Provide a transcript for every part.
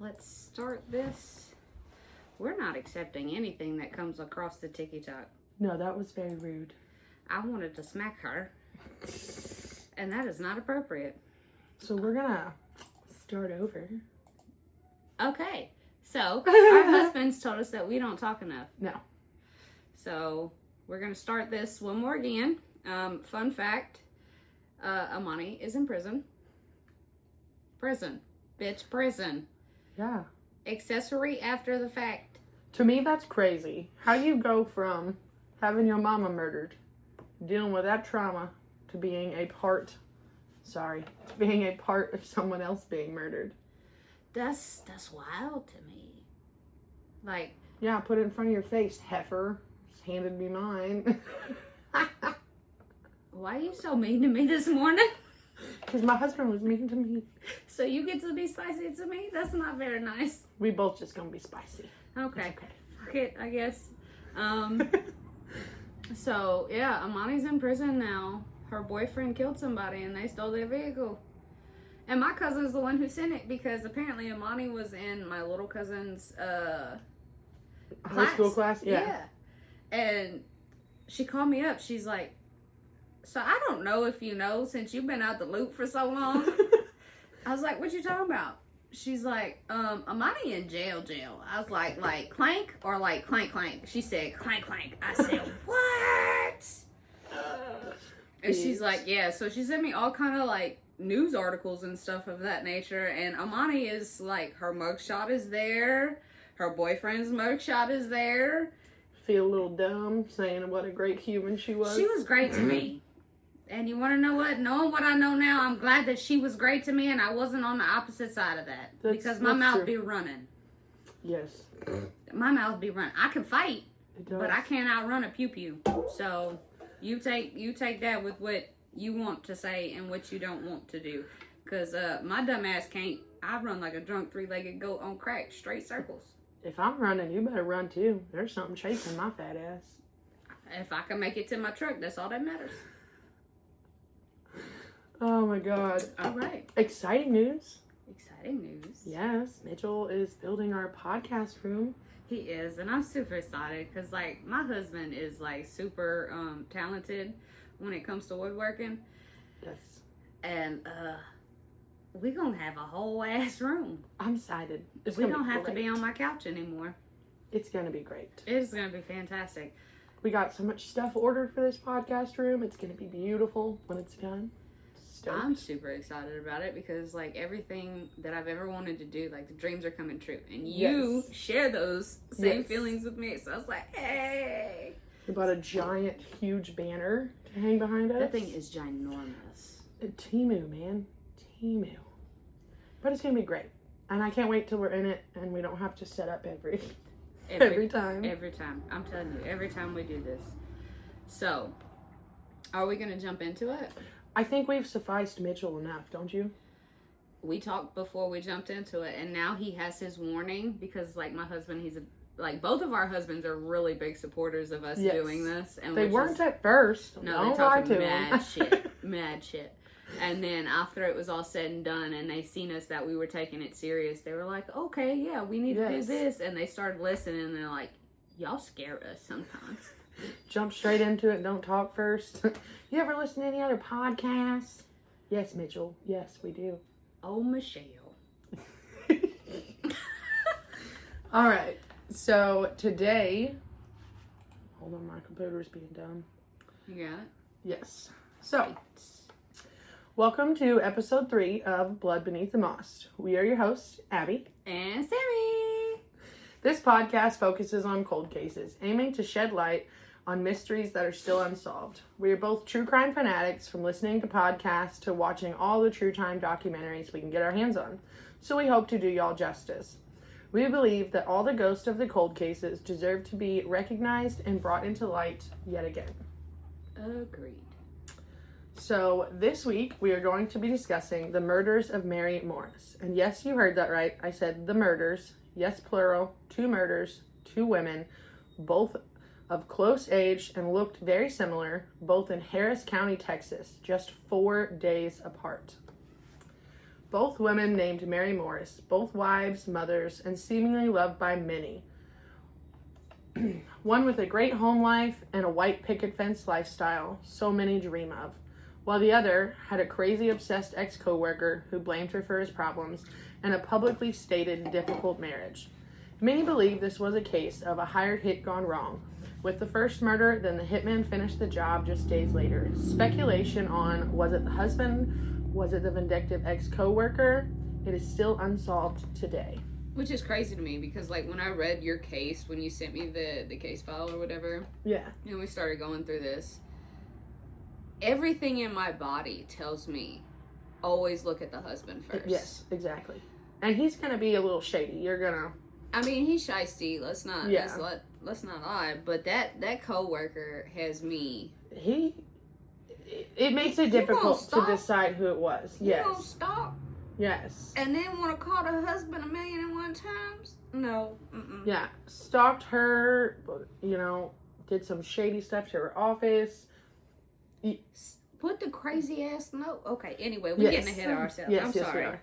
let's start this. We're not accepting anything that comes across the TikTok. No, that was very rude. I wanted to smack her, and that is not appropriate. So we're gonna start over. Okay, so our husbands told us that we don't talk enough. No. So we're gonna start this one more again. Fun fact, Amani is in prison. Prison. Bitch, prison. Yeah. Accessory after the fact. To me, that's crazy. How do you go from having your mama murdered, dealing with that trauma, to being a part of someone else being murdered? That's wild to me. Like, yeah, put it in front of your face, heifer. Just handed me mine. Why are you so mean to me this morning? Because my husband was mean to me. So you get to be spicy to me? That's not very nice. We both just gonna be spicy. Okay. Fuck it, I guess. So, yeah, Amani's in prison now. Her boyfriend killed somebody and they stole their vehicle. And my cousin's the one who sent it because apparently Amani was in my little cousin's high school class? Yeah. And she called me up. She's like, so I don't know if you know, since you've been out the loop for so long. I was like, what you talking about? She's like, Amani in jail. I was like clank or like clank? She said, clank. I said, what? And she's like, yeah. So she sent me all kind of like news articles and stuff of that nature. And Amani is like, her mugshot is there. Her boyfriend's mugshot is there. Feel a little dumb saying what a great human she was. She was great to me. And you want to know what? Knowing what I know now, I'm glad that she was great to me and I wasn't on the opposite side of that. Because my mouth be running. Yes. My mouth be running. I can fight, but I can't outrun a pew-pew. So you take that with what you want to say and what you don't want to do. Because my dumb ass can't. I run like a drunk three-legged goat on crack, straight circles. If I'm running, you better run too. There's something chasing my fat ass. If I can make it to my truck, that's all that matters. Oh my God. All right. Exciting news. Exciting news. Yes, Mitchell is building our podcast room. He is, and I'm super excited because, like, my husband is, like, super talented when it comes to woodworking. Yes. And we're going to have a whole ass room. I'm excited. We don't have to be on my couch anymore. It's going to be great. It's going to be fantastic. We got so much stuff ordered for this podcast room. It's going to be beautiful when it's done. Stoked. I'm super excited about it because, like, everything that I've ever wanted to do, like, the dreams are coming true. And you share those same feelings with me. So I was like, hey. We bought a giant, huge banner to hang behind us. That thing is ginormous. Temu, man. Temu. But it's going to be great. And I can't wait till we're in it and we don't have to set up every time. Every time. I'm telling you, every time we do this. So, are we going to jump into it? I think we've sufficed Mitchell enough, don't you? We talked before we jumped into it, and now he has his warning because, like, my husband, both of our husbands are really big supporters of us doing this. And they weren't at first. No, they talking mad shit. And then after it was all said and done, and they seen us that we were taking it serious, they were like, okay, yeah, we need to do this. And they started listening, and they're like, y'all scare us sometimes. Jump straight into it. Don't talk first. You ever listen to any other podcasts? Yes, Mitchell. Yes, we do. Oh, Michelle. All right. So today, hold on, my computer's being dumb. You got it? Yes. So, welcome to episode 3 of Blood Beneath the Moss. We are your hosts, Abby and Sammy. This podcast focuses on cold cases, aiming to shed light on mysteries that are still unsolved. We are both true crime fanatics, from listening to podcasts to watching all the true crime documentaries we can get our hands on. So we hope to do y'all justice. We believe that all the ghosts of the cold cases deserve to be recognized and brought into light yet again. Agreed. So this week we are going to be discussing the murders of Mary Morris. And yes, you heard that right. I said the murders. Yes, plural. 2 murders, 2 women, both of close age and looked very similar, both in Harris County, Texas, just 4 days apart. both women named Mary Morris, both wives, mothers, and seemingly loved by many. One with a great home life and a white picket fence lifestyle so many dream of, while the other had a crazy obsessed ex-coworker who blamed her for his problems and a publicly stated difficult marriage. Many believe this was a case of a hired hit gone wrong. With the first murder, then the hitman finished the job just days later. Speculation on was it the husband, was it the vindictive ex-coworker? It is still unsolved today. Which is crazy to me because, like, when I read your case, when you sent me the case file or whatever, yeah, and we started going through this, everything in my body tells me always look at the husband first. Yes, exactly. And he's gonna be a little shady. You're gonna. I mean, he's shiesty. Let's not lie. But that coworker has me. It makes it difficult to decide who it was. You gonna stop? Yes. And then want to call the husband 1,000,001 times? No. Yeah. Stalked her, did some shady stuff to her office. Put the crazy ass note. Okay, anyway, we're getting ahead of ourselves. I'm sorry. We are.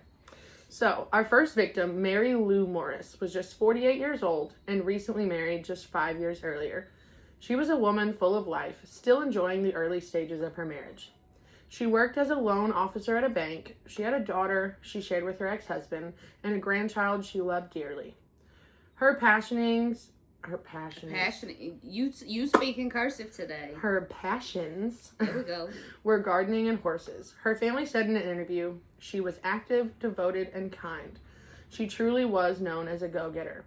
So, our first victim, Mary Lou Morris, was just 48 years old and recently married just 5 years earlier. She was a woman full of life, still enjoying the early stages of her marriage. She worked as a loan officer at a bank. She had a daughter she shared with her ex-husband and a grandchild she loved dearly. Her passions. You speak in cursive today. Her passions. There we go. Were gardening and horses. Her family said in an interview, she was active, devoted, and kind. She truly was known as a go-getter.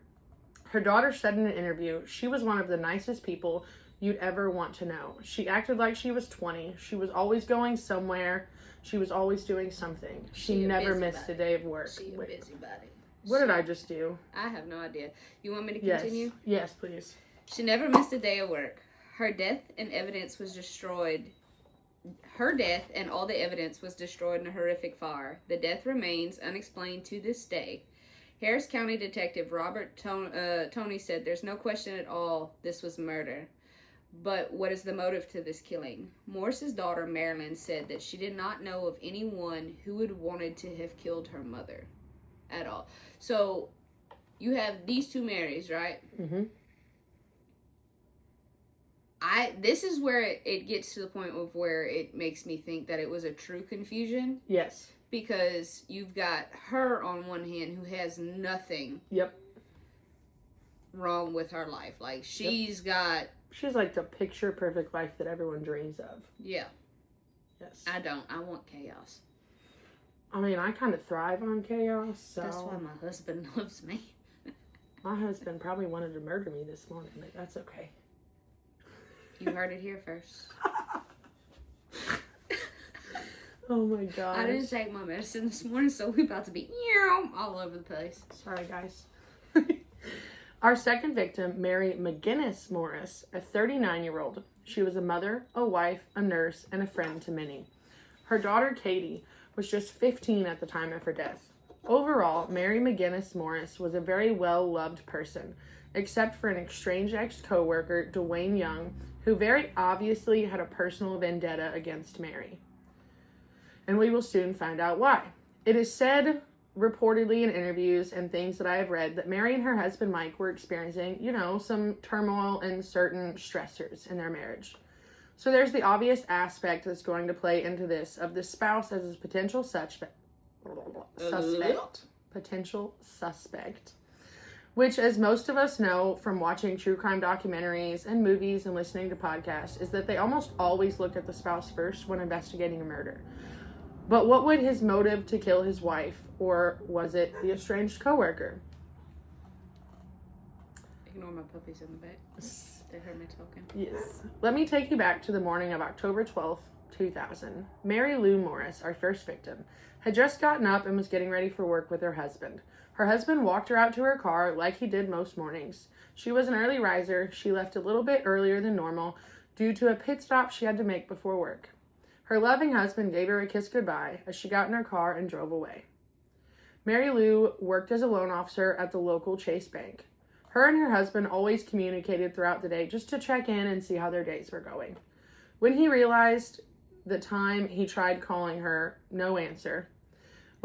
Her daughter said in an interview, she was one of the nicest people you'd ever want to know. She acted like she was 20. She was always going somewhere. She was always doing something. She never missed a day of work. She a busybody. What did I just do? I have no idea. You want me to continue? Yes, please. She never missed a day of work. Her death and evidence was destroyed. Her death and all the evidence was destroyed in a horrific fire. The death remains unexplained to this day. Harris County Detective Robert Tony said, "There's no question at all this was murder. But what is the motive to this killing?" Morris's daughter, Marilyn, said that she did not know of anyone who would wanted to have killed her mother at all. So, you have these two Marys, right? Mm-hmm. This is where it gets to the point of where it makes me think that it was a true confusion. Yes. Because you've got her on one hand who has nothing wrong with her life. Like, she's like the picture perfect life that everyone dreams of. Yeah. Yes. I don't. I want chaos. I mean, I kind of thrive on chaos, so... That's why my husband loves me. My husband probably wanted to murder me this morning, but that's okay. You heard it here first. Oh my god. I didn't take my medicine this morning, so we're about to be all over the place. Sorry, guys. Our second victim, Mary McGinnis Morris, a 39-year-old. She was a mother, a wife, a nurse, and a friend to many. Her daughter, Katie, was just 15 at the time of her death. Overall, Mary McGinnis Morris was a very well-loved person, except for an estranged ex-coworker, Dwayne Young, who very obviously had a personal vendetta against Mary. And we will soon find out why. It is said, reportedly in interviews and things that I have read, that Mary and her husband Mike were experiencing, some turmoil and certain stressors in their marriage. So there's the obvious aspect that's going to play into this of the spouse as a potential suspect, which, as most of us know from watching true crime documentaries and movies and listening to podcasts, is that they almost always look at the spouse first when investigating a murder. But what would his motive to kill his wife, or was it the estranged coworker? Ignore my puppies in the back. They heard me talking. Yes. Let me take you back to the morning of October 12th, 2000. Mary Lou Morris, our first victim, had just gotten up and was getting ready for work with her husband. Her husband walked her out to her car like he did most mornings. She was an early riser. She left a little bit earlier than normal due to a pit stop she had to make before work. Her loving husband gave her a kiss goodbye as she got in her car and drove away. Mary Lou worked as a loan officer at the local Chase Bank. Her and her husband always communicated throughout the day just to check in and see how their days were going. When he realized the time he tried calling her, no answer.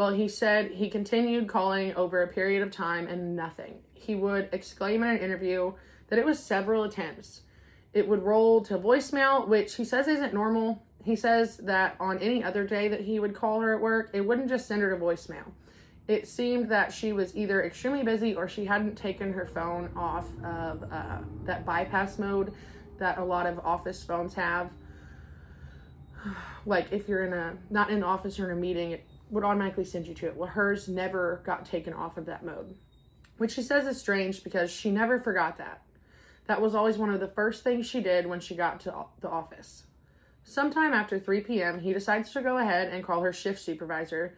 Well, he said he continued calling over a period of time and nothing. He would exclaim in an interview that it was several attempts. It would roll to voicemail, which he says isn't normal. He says that on any other day that he would call her at work, it wouldn't just send her to voicemail. It seemed that she was either extremely busy or she hadn't taken her phone off of that bypass mode that a lot of office phones have. Like if you're not in the office or in a meeting, it would automatically send you to it. Well, hers never got taken off of that mode, which she says is strange because she never forgot that. That was always one of the first things she did when she got to the office. Sometime after 3 p.m., he decides to go ahead and call her shift supervisor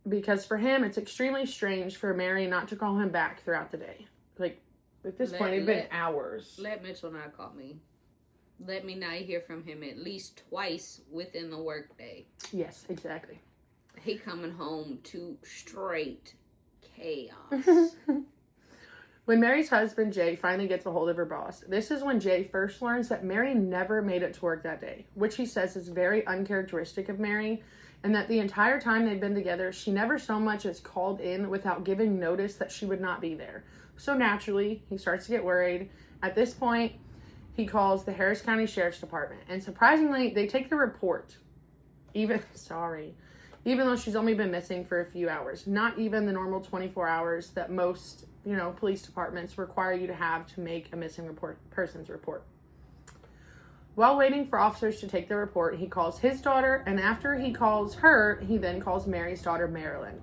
because for him, it's extremely strange for Mary not to call him back throughout the day. Like, at this point, it'd been hours. Let Mitchell not call me. Let me not hear from him at least twice within the workday. Yes, exactly. He coming home to straight chaos. When Mary's husband, Jay, finally gets a hold of her boss, this is when Jay first learns that Mary never made it to work that day, which he says is very uncharacteristic of Mary, and that the entire time they've been together, she never so much as called in without giving notice that she would not be there. So naturally, he starts to get worried. At this point, he calls the Harris County Sheriff's Department, and surprisingly, they take the report, even though she's only been missing for a few hours, not even the normal 24 hours that most police departments require you to have to make a missing persons report. While waiting for officers to take the report, he calls his daughter, and after he calls her, he then calls Mary's daughter, Marilyn.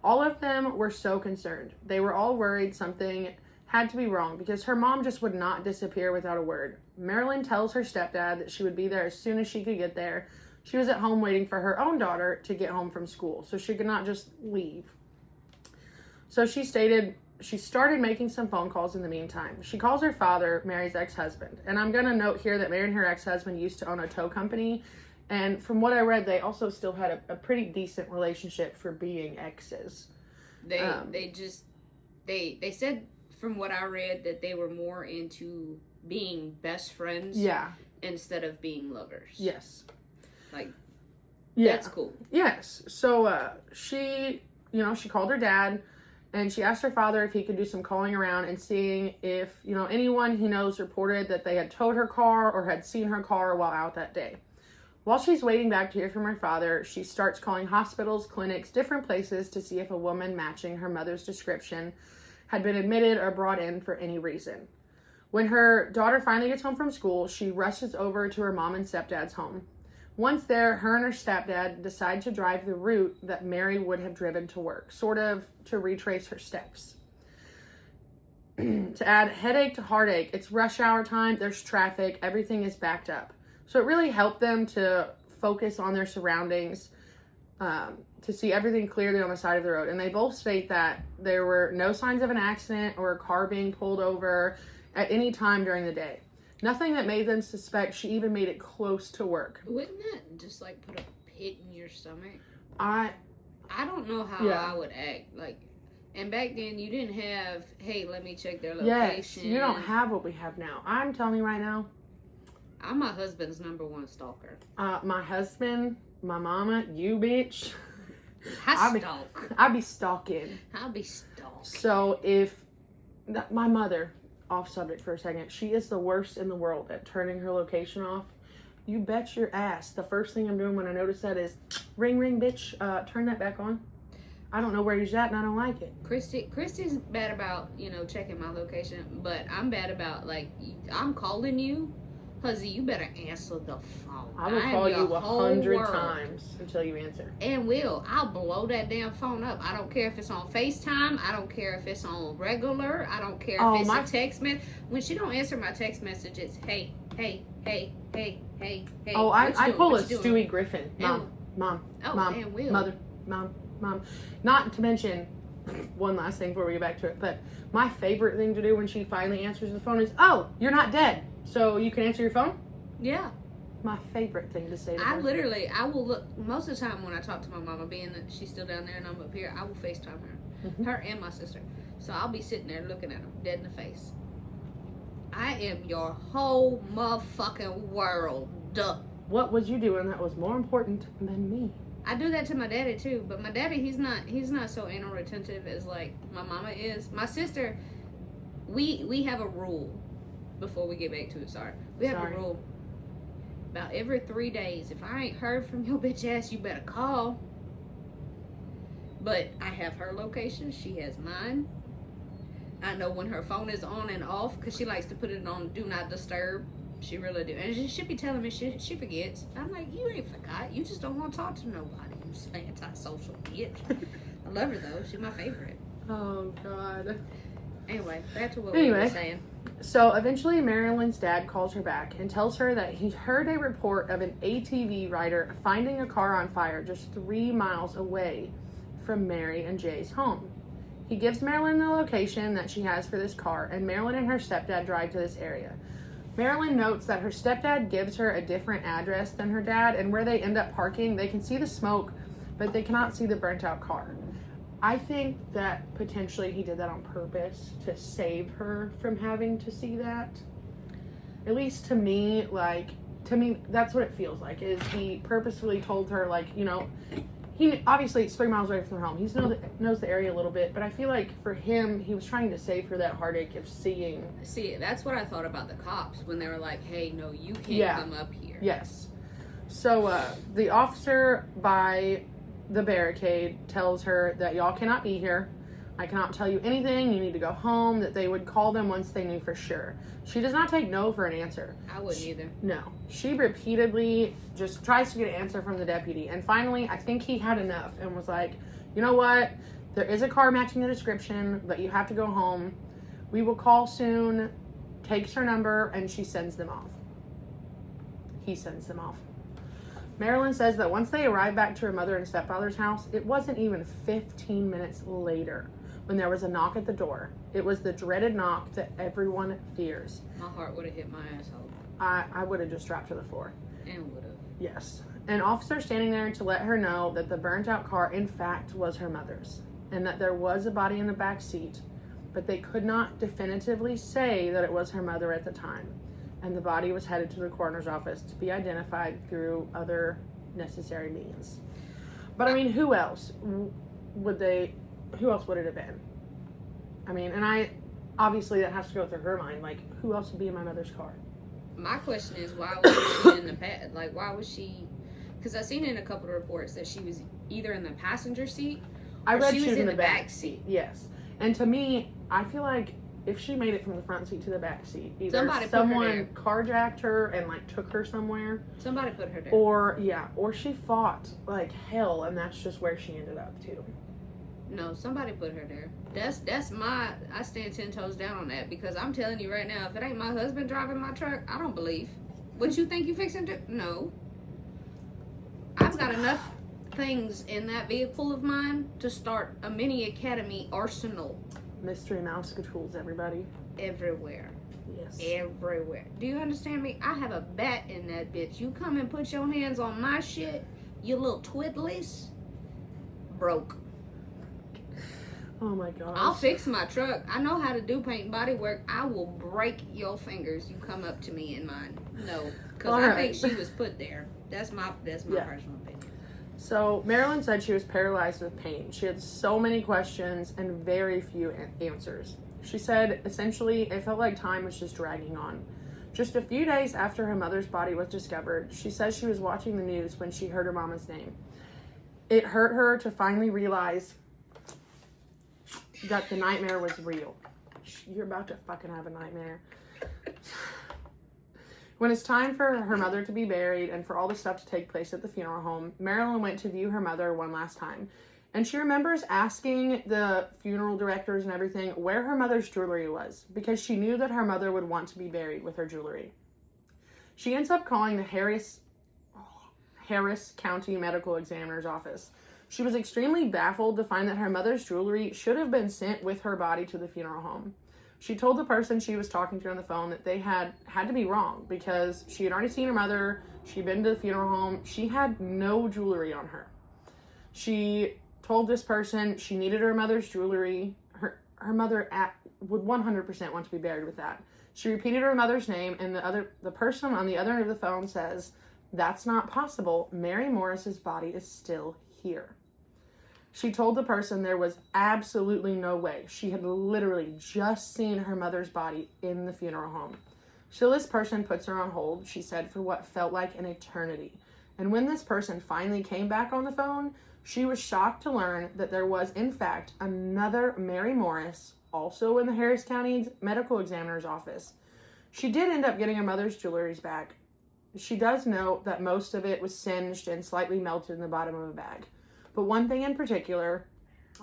All of them were so concerned. They were all worried something had to be wrong because her mom just would not disappear without a word. Marilyn tells her stepdad that she would be there as soon as she could get there. She was at home waiting for her own daughter to get home from school, so she could not just leave. So she stated she started making some phone calls in the meantime. She calls her father, Mary's ex-husband. And I'm going to note here that Mary and her ex-husband used to own a tow company. And from what I read, they also still had a pretty decent relationship for being exes. They said, from what I read, that they were more into being best friends. Yeah. Instead of being lovers. Yes. Like, yeah. That's cool. Yes. So she called her dad. And she asked her father if he could do some calling around and seeing if, anyone he knows reported that they had towed her car or had seen her car while out that day. While she's waiting back to hear from her father, she starts calling hospitals, clinics, different places to see if a woman matching her mother's description had been admitted or brought in for any reason. When her daughter finally gets home from school, she rushes over to her mom and stepdad's home. Once there, her and her stepdad decide to drive the route that Mary would have driven to work, sort of to retrace her steps. To add headache to heartache, it's rush hour time, there's traffic, everything is backed up. So it really helped them to focus on their surroundings, to see everything clearly on the side of the road. And they both state that there were no signs of an accident or a car being pulled over at any time during the day. Nothing that made them suspect she even made it close to work. Wouldn't that just put a pit in your stomach? I don't know how I would act. And back then you didn't have, hey, let me check their location. Yes, you don't have what we have now. I'm telling you right now. I'm my husband's #1 stalker. My husband, my mama, you bitch. I'll be stalking. I'll be stalking. So if my mother, off subject for a second, she is the worst in the world at turning her location off. You bet your ass. The first thing I'm doing when I notice that is, ring, ring, bitch, turn that back on. I don't know where he's at and I don't like it. Christy's bad about, checking my location, but I'm bad about, I'm calling you. Huzzy, you better answer the phone. I will call you 100 times until you answer. And I'll blow that damn phone up. I don't care if it's on FaceTime. I don't care if it's on regular. I don't care if it's a text message. When she don't answer my text message, it's hey. Oh, I pull a Stewie Griffin. Mom. And Will. Mom. Not to mention, one last thing before we get back to it, but my favorite thing to do when she finally answers the phone is, oh, you're not dead, so you can answer your phone? Yeah. My favorite thing to say to her. I will look, most of the time when I talk to my mama, being that she's still down there and I'm up here, I will FaceTime her. Mm-hmm. Her and my sister. So I'll be sitting there looking at them, dead in the face. I am your whole motherfucking world. Duh. What was you doing that was more important than me? I do that to my daddy too, but my daddy, he's not so anal retentive as like my mama is. My sister, we have a rule before we get back to it. We have a rule. About every 3 days, if I ain't heard from your bitch ass, you better call. But I have her location, she has mine. I know when her phone is on and off because she likes to put it on do not disturb. She really do. And she be telling me she forgets. I'm like, you ain't forgot. You just don't want to talk to nobody. You anti-social bitch. I love her though. She's my favorite. Oh, God. Anyway, back to what we were saying. So eventually Marilyn's dad calls her back and tells her that he heard a report of an ATV rider finding a car on fire just 3 miles away from Mary and Jay's home. He gives Marilyn the location that she has for this car, and Marilyn and her stepdad drive to this area. Marilyn notes that her stepdad gives her a different address than her dad, and where they end up parking, they can see the smoke, but they cannot see the burnt out car. I think that potentially he did that on purpose to save her from having to see that. At least to me, that's what it feels like, is he purposefully told her, like, you know, he obviously it's 3 miles away from her home. He knows the area a little bit, but I feel like for him, he was trying to save her that heartache of seeing. See, that's what I thought about the cops when they were like, "Hey, no, you can't come up here." Yes. So the officer by the barricade tells her that y'all cannot be here. I cannot tell you anything. You need to go home. That they would call them once they knew for sure. She does not take no for an answer. I wouldn't either. No. She repeatedly just tries to get an answer from the deputy. And finally, I think he had enough and was like, you know what? There is a car matching the description, but you have to go home. We will call soon. Takes her number, and she sends them off. He sends them off. Marilyn says that once they arrived back to her mother and stepfather's house, it wasn't even 15 minutes later when there was a knock at the door. It was the dreaded knock that everyone fears. My heart would have hit my asshole. I would have just dropped to the floor. And would have. Yes. An officer standing there to let her know that the burnt out car, in fact, was her mother's, and that there was a body in the back seat, but they could not definitively say that it was her mother at the time. And the body was headed to the coroner's office to be identified through other necessary means. But I mean, who else would it have been? I mean, and obviously that has to go through her mind. Like, who else would be in my mother's car? My question is, why was she in the pad? Like, why was she? Because I seen in a couple of reports that she was either in the passenger seat or she was in the back seat. Yes. And to me, I feel like if she made it from the front seat to the back seat, either someone carjacked her and like took her somewhere. Somebody put her there. Or she fought like hell, and that's just where she ended up too. No, somebody put her there. I stand 10 toes down on that, because I'm telling you right now, if it ain't my husband driving my truck, I don't believe. What you think you fixing to? No. I've got enough things in that vehicle of mine to start a mini academy arsenal. Mystery Mouse tools, everybody. Everywhere. Yes. Everywhere. Do you understand me? I have a bat in that bitch. You come and put your hands on my shit, you little twiddlies. Broke. Oh my gosh. I'll fix my truck. I know how to do paint and body work. I will break your fingers. You come up to me in mine. No. Because I think she was put there. That's my personal opinion. So, Marilyn said she was paralyzed with pain. She had so many questions and very few answers. She said, essentially, it felt like time was just dragging on. Just a few days after her mother's body was discovered, she says she was watching the news when she heard her mama's name. It hurt her to finally realize that the nightmare was real. You're about to fucking have a nightmare. When it's time for her mother to be buried and for all the stuff to take place at the funeral home, Marilyn went to view her mother one last time. And she remembers asking the funeral directors and everything where her mother's jewelry was, because she knew that her mother would want to be buried with her jewelry. She ends up calling the Harris County Medical Examiner's office. She was extremely baffled to find that her mother's jewelry should have been sent with her body to the funeral home. She told the person she was talking to on the phone that they had to be wrong, because she had already seen her mother. She'd been to the funeral home. She had no jewelry on her. She told this person she needed her mother's jewelry. Her mother would 100% want to be buried with that. She repeated her mother's name, and the person on the other end of the phone says That's not possible. Mary Morris's body is still here. She told the person there was absolutely no way. She had literally just seen her mother's body in the funeral home. So this person puts her on hold, she said, for what felt like an eternity. And when this person finally came back on the phone, she was shocked to learn that there was, in fact, another Mary Morris, also in the Harris County Medical Examiner's office. She did end up getting her mother's jewelry back. She does note that most of it was singed and slightly melted in the bottom of a bag. But one thing in particular,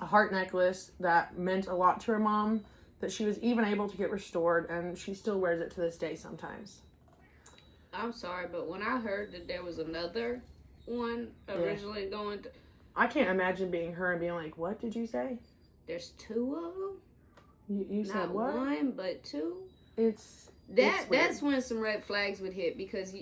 a heart necklace that meant a lot to her mom, that she was even able to get restored, and she still wears it to this day sometimes. I'm sorry, but when I heard that there was another one originally going to... I can't imagine being her and being like, what did you say? There's two of them? You said what? Not one, but two? It's That's when some red flags would hit, because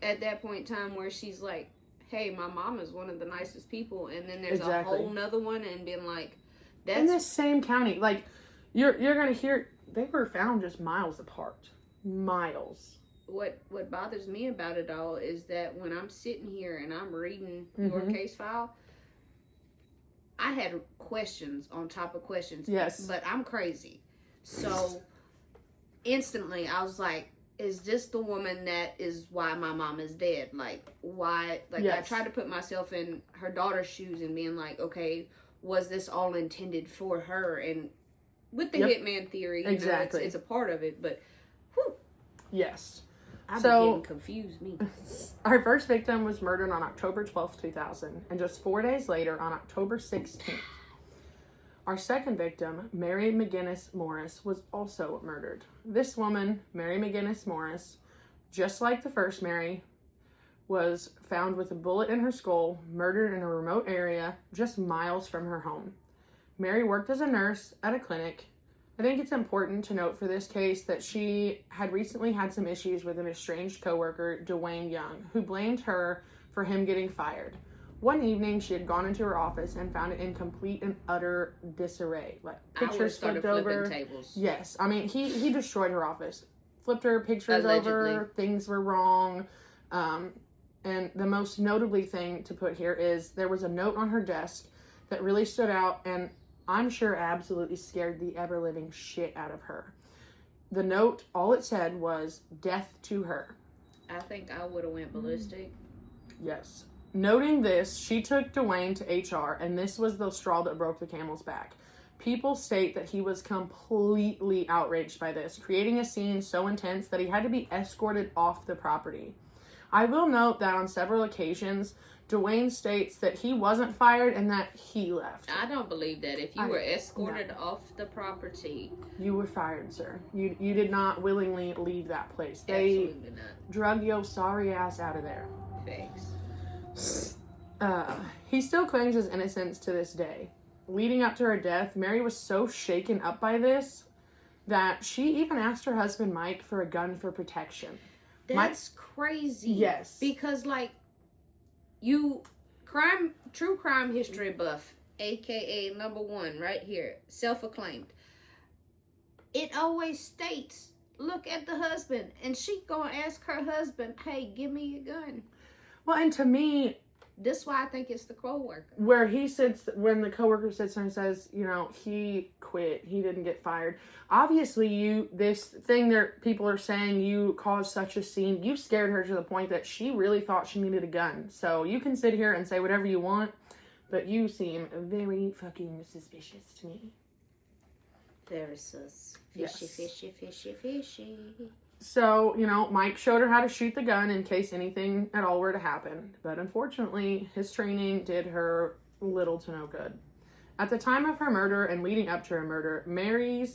at that point in time where she's like, hey, my mom is one of the nicest people, and then there's a whole nother one, and being like, that's... In this same county, like, you're going to hear, they were found just miles apart. Miles. What bothers me about it all is that when I'm sitting here and I'm reading your case file, I had questions on top of questions. Yes. But I'm crazy. So, instantly, I was like, is this the woman that is why my mom is dead? Like, why? Like, I tried to put myself in her daughter's shoes and being like, okay, was this all intended for her? And with the hitman theory, you know, it's a part of it, but, whew. Yes. I've been getting confused, me. Our first victim was murdered on October 12th, 2000, and just 4 days later, on October 16th, our second victim, Mary McGinnis Morris, was also murdered. This woman, Mary McGinnis Morris, just like the first Mary, was found with a bullet in her skull, murdered in a remote area just miles from her home. Mary worked as a nurse at a clinic. I think it's important to note for this case that she had recently had some issues with an estranged coworker, Dwayne Young, who blamed her for him getting fired. One evening, she had gone into her office and found it in complete and utter disarray. Like, pictures flipped over. Tables. Yes. I mean, he destroyed her office. Flipped her pictures over. Things were wrong. And the most notably thing to put here is there was a note on her desk that really stood out and I'm sure absolutely scared the ever-living shit out of her. The note, all it said was, death to her. I think I would have went ballistic. Yes. Noting this, she took Dwayne to HR, and this was the straw that broke the camel's back. People state that he was completely outraged by this, creating a scene so intense that he had to be escorted off the property. I will note that on several occasions, Dwayne states that he wasn't fired and that he left. I don't believe that. If you were escorted off the property... You were fired, sir. You did not willingly leave that place. Absolutely not. Drug your sorry ass out of there. Thanks. He still claims his innocence to this day. Leading up to her death, Mary was so shaken up by this that she even asked her husband Mike for a gun for protection. That's crazy. Yes. Because, like, true crime history buff, aka number one, right here, self-acclaimed. It always states, look at the husband, and she gonna ask her husband, hey, give me your gun. Well, and to me, this is why I think it's the co-worker. Where he sits, when the coworker sits there and says, you know, he quit, he didn't get fired. Obviously, this thing that people are saying, you caused such a scene, you scared her to the point that she really thought she needed a gun. So you can sit here and say whatever you want, but you seem very fucking suspicious to me. Very sus. Fishy, fishy, fishy, fishy. So, you know, Mike showed her how to shoot the gun in case anything at all were to happen. But unfortunately, his training did her little to no good. At the time of her murder and leading up to her murder, Mary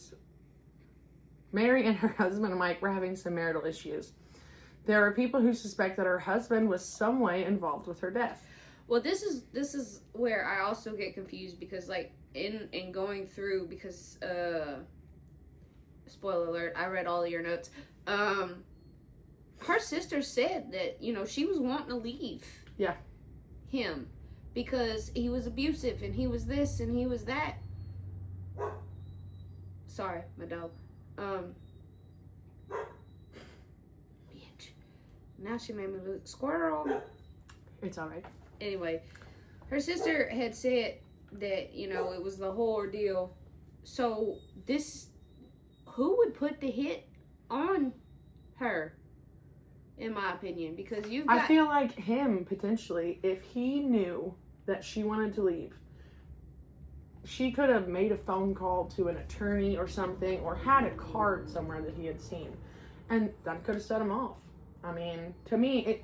and her husband Mike were having some marital issues. There are people who suspect that her husband was some way involved with her death. Well, this is where I also get confused because, like, in going through, because spoiler alert, I read all of your notes. Her sister said that, you know, she was wanting to leave him because he was abusive and he was this and he was that. Sorry, my dog. Bitch. Now she made me lose. Squirrel. It's all right. Anyway, her sister had said that, you know, it was the whole ordeal. So who would put the hit on her, in my opinion? Because I feel like him, potentially, if he knew that she wanted to leave, she could have made a phone call to an attorney or something, or had a card somewhere that he had seen, and that could have set him off. I mean, to me,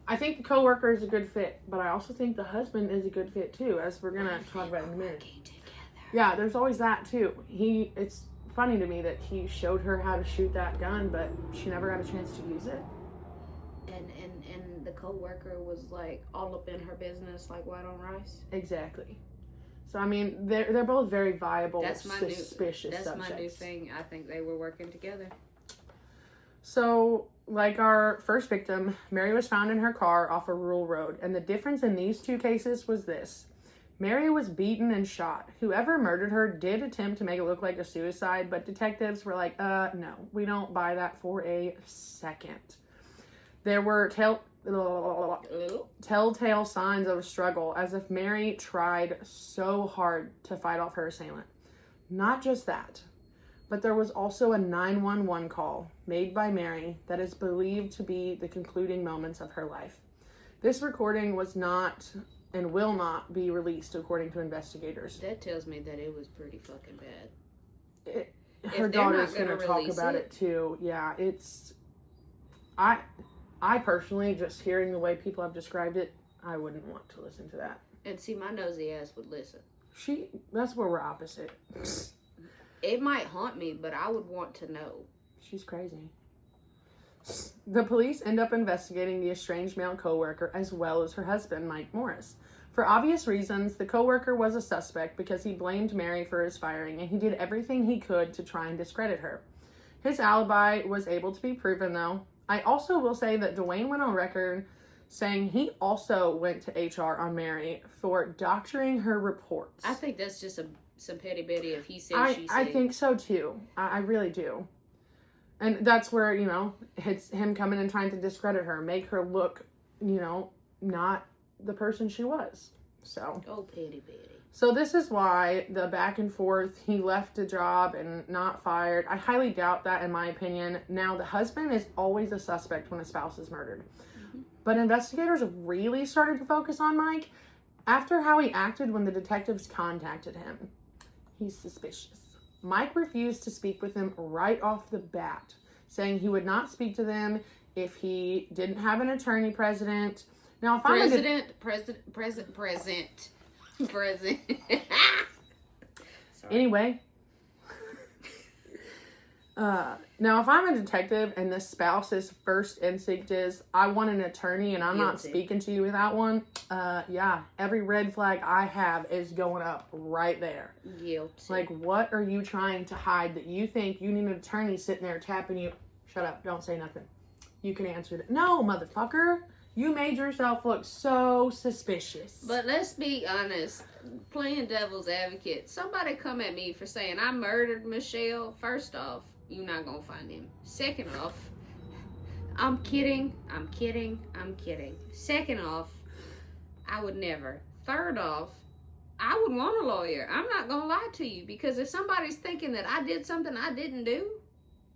I think the coworker is a good fit, but I also think the husband is a good fit too, as we're gonna talk about in a minute. Yeah, there's always that too. It's funny to me that he showed her how to shoot that gun, but she never got a chance to use it. And the coworker was like all up in her business, like white on rice. Exactly. So I mean, they're both very viable, suspicious That's subjects. my new thing. I think they were working together. So, like our first victim, Mary was found in her car off a rural road, and the difference in these two cases was this. Mary was beaten and shot. Whoever murdered her did attempt to make it look like a suicide, but detectives were like, no, we don't buy that for a second. There were telltale signs of a struggle, as if Mary tried so hard to fight off her assailant. Not just that, but there was also a 911 call made by Mary that is believed to be the concluding moments of her life. This recording was not and will not be released, according to investigators. That tells me that it was pretty fucking bad. Her daughter's going to talk about it too. Yeah, it's... I personally, just hearing the way people have described it, I wouldn't want to listen to that. And see, my nosy ass would listen. That's where we're opposite. It might haunt me, but I would want to know. She's crazy. The police end up investigating the estranged male coworker as well as her husband, Mike Morris. For obvious reasons, the coworker was a suspect because he blamed Mary for his firing, and he did everything he could to try and discredit her. His alibi was able to be proven, though. I also will say that Dwayne went on record saying he also went to HR on Mary for doctoring her reports. I think that's just some petty betty if he said she said. I think so too. I really do. And that's where, you know, it's him coming and trying to discredit her, make her look, you know, not the person she was. So. Oh, petty betty. So this is why the back and forth, he left a job and not fired. I highly doubt that, in my opinion. Now, the husband is always a suspect when a spouse is murdered. Mm-hmm. But investigators really started to focus on Mike after how he acted when the detectives contacted him. He's suspicious. Mike refused to speak with them right off the bat, saying he would not speak to them if he didn't have an attorney present. Now, if present. Anyway. Now, if I'm a detective and the spouse's first instinct is, I want an attorney and I'm not speaking to you without one, yeah, every red flag I have is going up right there. Guilty. Like, what are you trying to hide that you think you need an attorney sitting there tapping you? Shut up, don't say nothing. You can answer that. No, motherfucker. You made yourself look so suspicious. But let's be honest, playing devil's advocate, somebody come at me for saying I murdered Michelle. First off, you're not going to find him. Second off, I'm kidding. Second off, I would never. Third off, I would want a lawyer. I'm not going to lie to you, because if somebody's thinking that I did something I didn't do,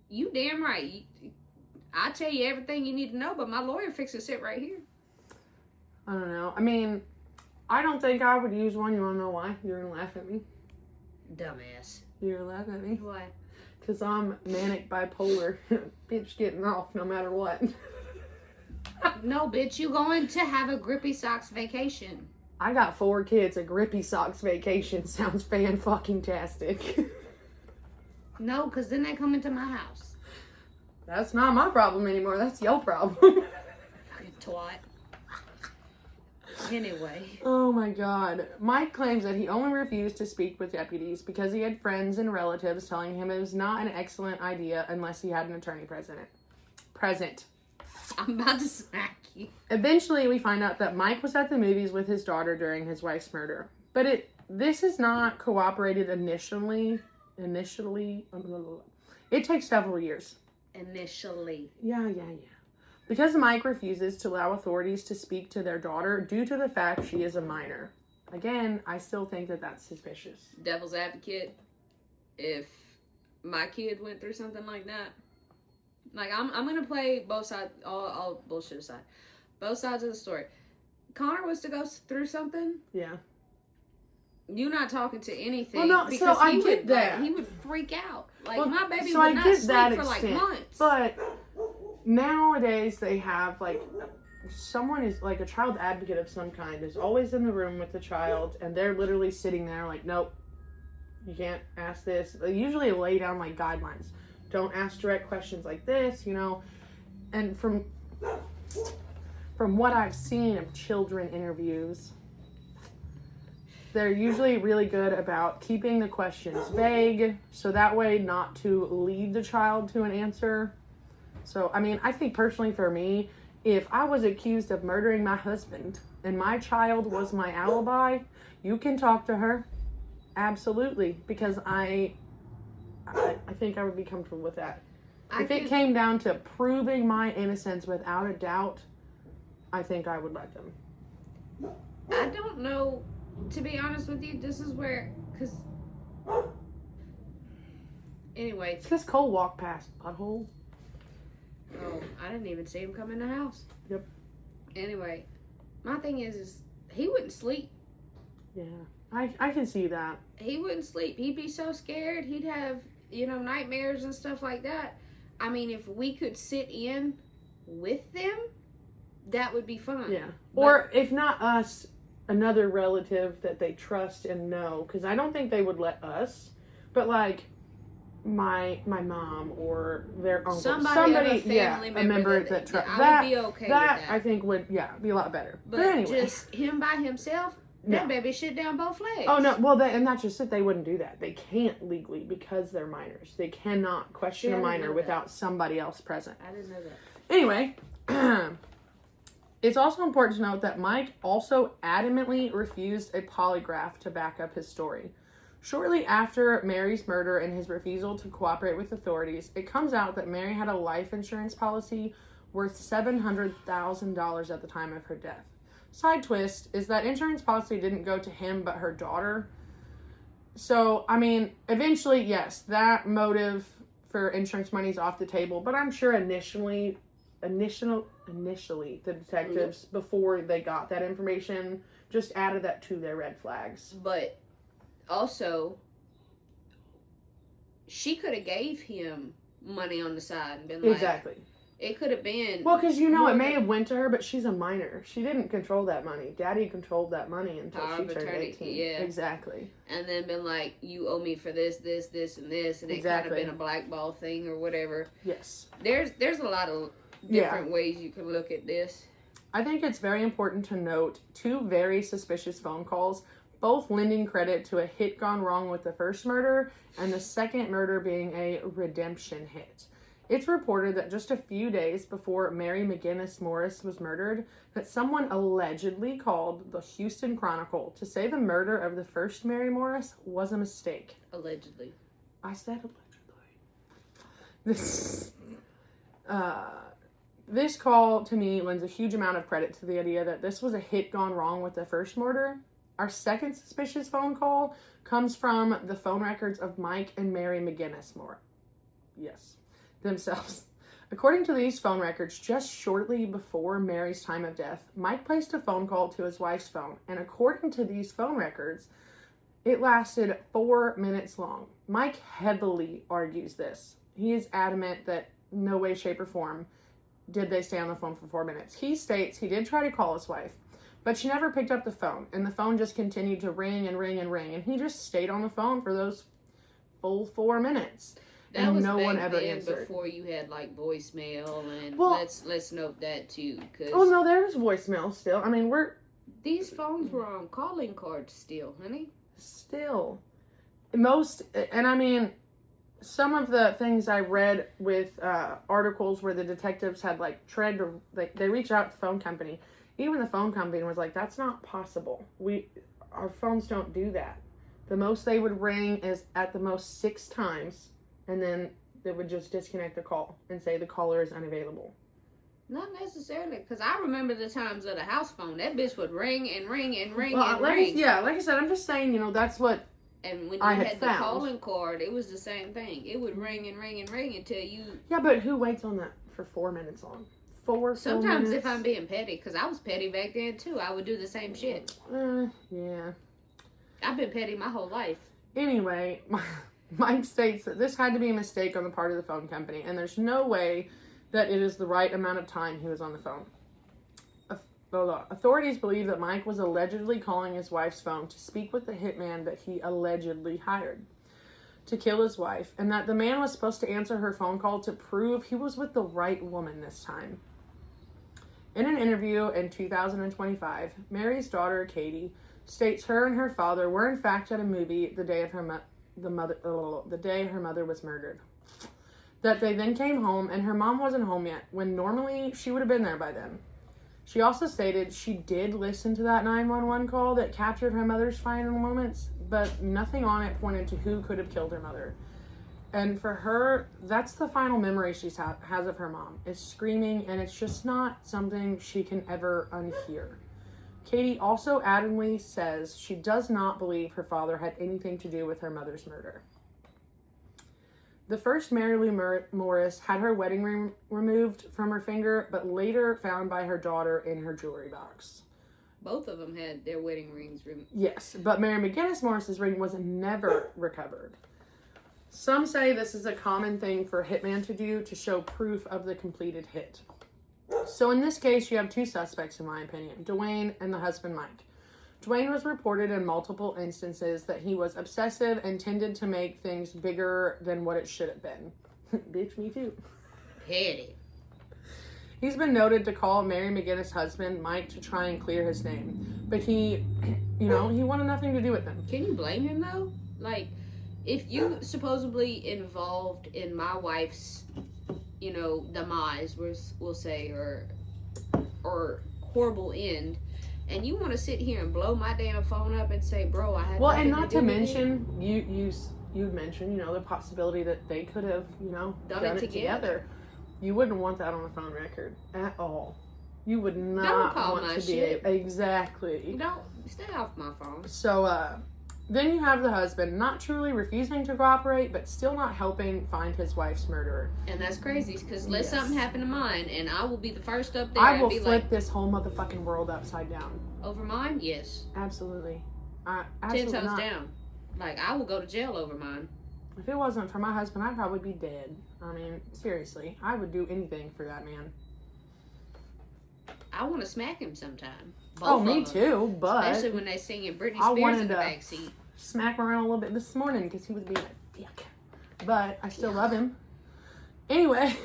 you damn right. I tell you everything you need to know, but my lawyer fixes it right here. I don't know. I mean, I don't think I would use one. You want to know why? You're going to laugh at me. Dumbass. You're going to laugh at me? Why? Because I'm manic bipolar. Bitch getting off no matter what. No, bitch, you going to have a Grippy Socks vacation. I got 4 kids. A Grippy Socks vacation sounds fan-fucking-tastic. No, because then they come into my house. That's not my problem anymore. That's your problem. Fucking twat. Anyway. Oh my God. Mike claims that he only refused to speak with deputies because he had friends and relatives telling him it was not an excellent idea unless he had an attorney present. I'm about to smack you. Eventually, we find out that Mike was at the movies with his daughter during his wife's murder. But this is not cooperated initially. It takes several years. Initially. Yeah. because Mike refuses to allow authorities to speak to their daughter due to the fact she is a minor. Again, I still think that that's suspicious. Devil's advocate, if my kid went through something like that, like I'm gonna play both sides, all bullshit aside, both sides of the story. Connor was to go through something. Yeah. You're not talking to anything. Well, no, because so I get that. Like, he would freak out. Like, well, my baby so would I not get sleep that for extent, like months. But nowadays they have like someone is like a child advocate of some kind is always in the room with the child, and they're literally sitting there like, nope, you can't ask this. They usually lay down like guidelines. Don't ask direct questions like this, you know. And from what I've seen of children interviews, they're usually really good about keeping the questions vague, so that way not to lead the child to an answer. So, I mean, I think personally for me, if I was accused of murdering my husband and my child was my alibi, you can talk to her. Absolutely. Because I think I would be comfortable with that. If it came down to proving my innocence without a doubt, I think I would let them. I don't know, to be honest with you, this is where, because, anyway. It's because Cole walked past butthole. Oh, I didn't even see him come in the house. Yep. Anyway, my thing is he wouldn't sleep. Yeah, I can see that. He wouldn't sleep. He'd be so scared. He'd have, nightmares and stuff like that. I mean, if we could sit in with them, that would be fun. Yeah. Or if not us, another relative that they trust and know. Because I don't think they would let us. But like my mom or their uncle. Somebody a family member that trusts. I would be okay with that. I think would, be a lot better. But anyway. Just him by himself, that baby shit down both legs. Oh, no. Well, and that's just it. They wouldn't do that. They can't legally because they're minors. They cannot question a minor without somebody else present. I didn't know that. Anyway, it's also important to note that Mike also adamantly refused a polygraph to back up his story. Shortly after Mary's murder and his refusal to cooperate with authorities, it comes out that Mary had a life insurance policy worth $700,000 at the time of her death. Side twist is that insurance policy didn't go to him but her daughter. So, I mean, eventually, yes, that motive for insurance money is off the table, but I'm sure initially the detectives, before they got that information, just added that to their red flags. But also, she could have gave him money on the side and been like, exactly. It could have been. Well, because it may have went to her, but she's a minor. She didn't control that money. Daddy controlled that money until she turned 18. Yeah. Exactly. And then been like, you owe me for this, this, this, and this, and it kind of been a blackball thing or whatever. Yes. There's a lot of different ways you can look at this. I think it's very important to note two very suspicious phone calls, both lending credit to a hit gone wrong with the first murder and the second murder being a redemption hit. It's reported that just a few days before Mary McGinnis Morris was murdered, that someone allegedly called the Houston Chronicle to say the murder of the first Mary Morris was a mistake. Allegedly. I said allegedly. This call, to me, lends a huge amount of credit to the idea that this was a hit gone wrong with the first murder. Our second suspicious phone call comes from the phone records of Mike and Mary McGinnis Morris. Yes. Themselves. According to these phone records, just shortly before Mary's time of death, Mike placed a phone call to his wife's phone, and according to these phone records, it lasted 4 minutes long. Mike heavily argues this. He is adamant that no way, shape, or form did they stay on the phone for 4 minutes. He states he did try to call his wife, but she never picked up the phone, and the phone just continued to ring and ring and ring, and he just stayed on the phone for those full 4 minutes. That and was no back one ever then answered. Before you had like voicemail, and well, let's note that too. Cause no, there was voicemail still. I mean, these phones were on calling cards still, honey. Still, most, and I mean, some of the things I read with articles where the detectives had like tried to they reached out to the phone company. Even the phone company was like, "That's not possible. Our phones don't do that. The most they would ring is at the most 6 times." And then they would just disconnect the call and say the caller is unavailable. Not necessarily, because I remember the times of the house phone. That bitch would ring and ring and ring Well, and ring. like I said, I'm just saying, that's what And when you I had the found. calling card, it was the same thing. It would ring and ring and ring until you... Yeah, but who waits on that for 4 minutes long? Sometimes minutes? if I'm being petty, because I was petty back then too, I would do the same shit. Yeah. I've been petty my whole life. Anyway, Mike states that this had to be a mistake on the part of the phone company, and there's no way that it is the right amount of time he was on the phone. Authorities believe that Mike was allegedly calling his wife's phone to speak with the hitman that he allegedly hired to kill his wife, and that the man was supposed to answer her phone call to prove he was with the right woman this time. In an interview in 2025, Mary's daughter, Katie, states her and her father were in fact at a movie the day her mother was murdered. That they then came home and her mom wasn't home yet, when normally she would have been there by then. She also stated she did listen to that 911 call that captured her mother's final moments, but nothing on it pointed to who could have killed her mother. And for her, that's the final memory she has of her mom, is screaming, and it's just not something she can ever unhear. Katie also adamantly says she does not believe her father had anything to do with her mother's murder. The first Mary Lou Morris had her wedding ring removed from her finger, but later found by her daughter in her jewelry box. Both of them had their wedding rings removed. Yes, but Mary McGinnis Morris's ring was never recovered. Some say this is a common thing for a hitman to do to show proof of the completed hit. So in this case, you have two suspects, in my opinion, Dwayne and the husband, Mike. Dwayne was reported in multiple instances that he was obsessive and tended to make things bigger than what it should have been. Bitch, me too. Petty. He's been noted to call Mary McGinnis' husband, Mike, to try and clear his name. But he wanted nothing to do with him. Can you blame him, though? Like, if you supposedly involved in my wife's, demise, we'll say, or horrible end, and you want to sit here and blow my damn phone up and say, bro, I had and not to mention, you mentioned, the possibility that they could have, done it together. You wouldn't want that on the phone record at all. You would not want to be exactly. Don't stay off my phone. So, then you have the husband not truly refusing to cooperate, but still not helping find his wife's murderer. And that's crazy, because let something happen to mine, and I will be the first up there. I will flip this whole motherfucking world upside down. Over mine? Yes. Absolutely. 10 toes down. Like, I will go to jail over mine. If it wasn't for my husband, I'd probably be dead. I mean, seriously. I would do anything for that man. I want to smack him sometime. Me too, but... Especially when they singing Britney Spears in the backseat. Smack him around a little bit this morning because he was being a dick. But I still love him. Anyway.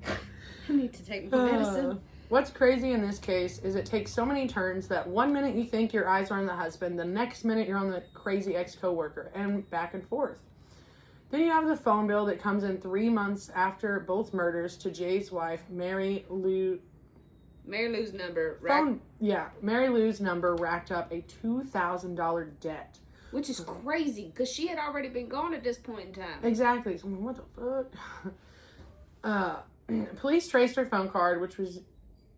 I need to take my medicine. What's crazy in this case is it takes so many turns that one minute you think your eyes are on the husband, the next minute you're on the crazy ex-coworker, and back and forth. Then you have the phone bill that comes in 3 months after both murders to Jay's wife, Mary Lou's number. Mary Lou's number racked up a $2,000 debt. Which is crazy, because she had already been gone at this point in time. Exactly. So, what the fuck? Police traced her phone card, which was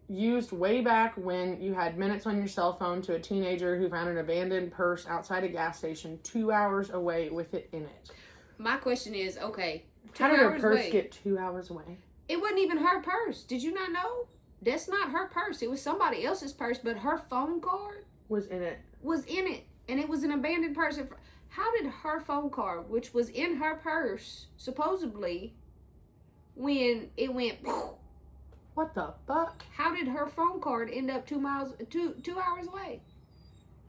used way back when you had minutes on your cell phone, to a teenager who found an abandoned purse outside a gas station 2 hours away with it in it. My question is, okay, how did her purse get 2 hours away? It wasn't even her purse. Did you not know? That's not her purse. It was somebody else's purse, but her phone card was in it. And it was an abandoned purse. How did her phone card, which was in her purse, supposedly, when it went... What the fuck? How did her phone card end up 2 hours away?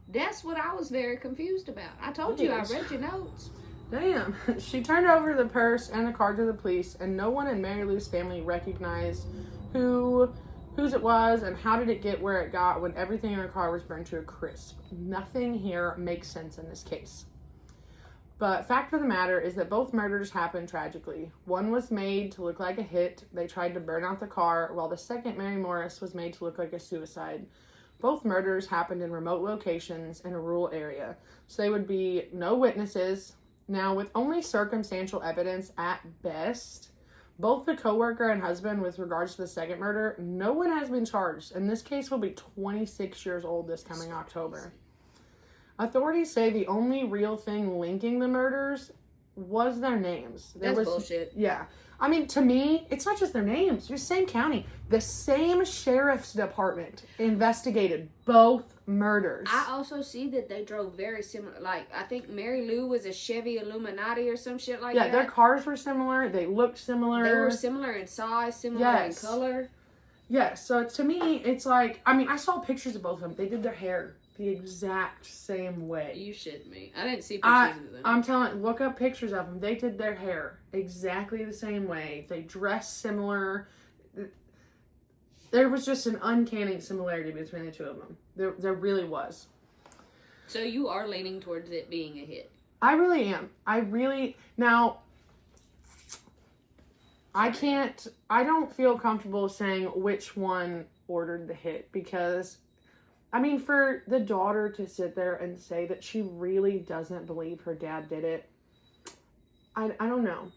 That's what I was very confused about. I told you I read your notes. Damn. She turned over the purse and the card to the police, and no one in Mary Lou's family recognized whose it was and how did it get where it got when everything in her car was burned to a crisp. Nothing here makes sense in this case. But fact of the matter is that both murders happened tragically. One was made to look like a hit. They tried to burn out the car, while the second, Mary Morris, was made to look like a suicide. Both murders happened in remote locations in a rural area, so they would be no witnesses. Now, with only circumstantial evidence at best, Both the coworker and husband, with regards to the second murder, no one has been charged, and this case will be 26 years old this coming October. Authorities say the only real thing linking the murders was their names. That's bullshit. Yeah. I mean, to me, it's not just their names. You're same county. The same sheriff's department investigated both murders. I also see that they drove very similar. Like, I think Mary Lou was a Chevy Illuminati or some shit like that. Yeah, their cars were similar. They looked similar. They were similar in size, similar in color. Yes. So, to me, it's like, I mean, I saw pictures of both of them. They did their hair the exact same way. You shit me. I didn't see pictures of them. I'm telling, look up pictures of them. They did their hair exactly the same way. They dressed similar. There was just an uncanny similarity between the two of them. There really was. So you are leaning towards it being a hit. I really am. Now, I don't feel comfortable saying which one ordered the hit, because I mean, for the daughter to sit there and say that she really doesn't believe her dad did it, I don't know.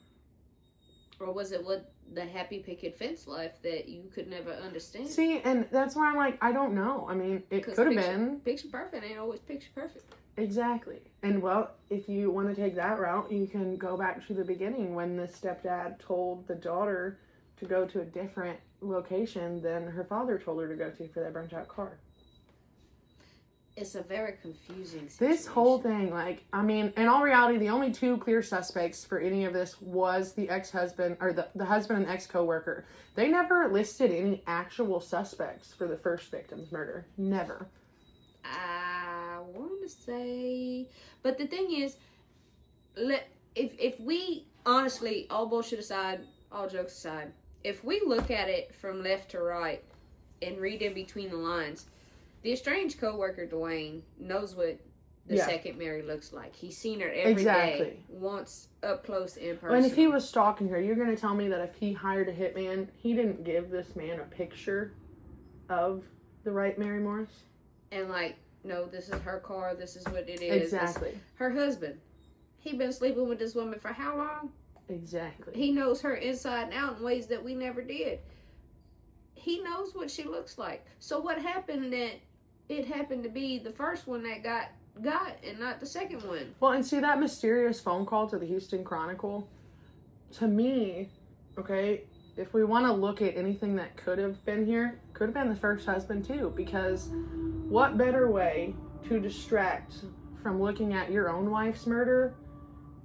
Or was it what the happy picket fence life that you could never understand? See, and that's why I'm like, I don't know. I mean, it could have been. Picture perfect ain't always picture perfect. Exactly. And well, if you want to take that route, you can go back to the beginning when the stepdad told the daughter to go to a different location than her father told her to go to for that burnt out car. It's a very confusing situation. This whole thing, like, I mean, in all reality, the only two clear suspects for any of this was the ex-husband, or the husband and ex-coworker. They never listed any actual suspects for the first victim's murder. Never. I want to say, but the thing is, if we, honestly, all bullshit aside, all jokes aside, if we look at it from left to right and read in between the lines, the estranged co-worker, Dwayne, knows what the second Mary looks like. He's seen her every day, once up close in person. And if he was stalking her, you're going to tell me that if he hired a hitman, he didn't give this man a picture of the right Mary Morris? And like, no, this is her car, this is what it is. Exactly. This, her husband. He been sleeping with this woman for how long? Exactly. He knows her inside and out in ways that we never did. He knows what she looks like. So what happened that it happened to be the first one that got and not the second one? Well, and see that mysterious phone call to the Houston Chronicle? To me, okay, if we want to look at anything that could have been here, could have been the first husband too, because what better way to distract from looking at your own wife's murder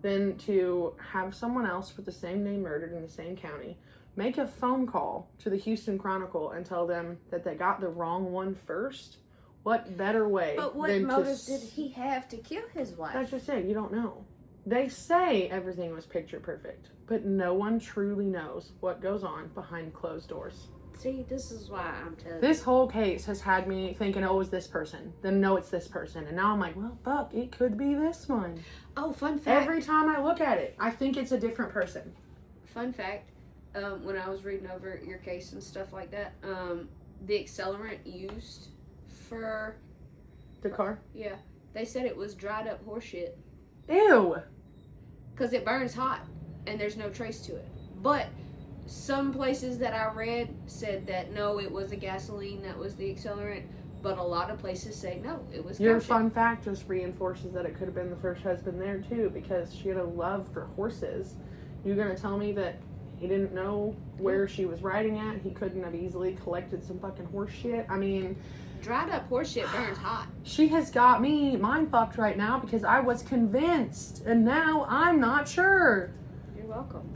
than to have someone else with the same name murdered in the same county make a phone call to the Houston Chronicle and tell them that they got the wrong one first? What better way? But what motive did he have to kill his wife? That's just it. You don't know. They say everything was picture perfect, but no one truly knows what goes on behind closed doors. See, this is why I'm telling you. This whole case has had me thinking, oh, it's this person. Then no, it's this person. And now I'm like, well, fuck, it could be this one. Oh, fun fact. Every time I look at it, I think it's a different person. Fun fact, when I was reading over your case and stuff like that, the accelerant used for the car? Yeah. They said it was dried up horse shit. Ew. Because it burns hot and there's no trace to it. But some places that I read said that no, it was a gasoline that was the accelerant. But a lot of places say no, it was Your fun fact just reinforces that it could have been the first husband there too, because she had a love for horses. You're going to tell me that he didn't know where she was riding at? He couldn't have easily collected some fucking horse shit? I mean, dried up horse shit burns hot. She has got me mind fucked right now because I was convinced and now I'm not sure. You're welcome.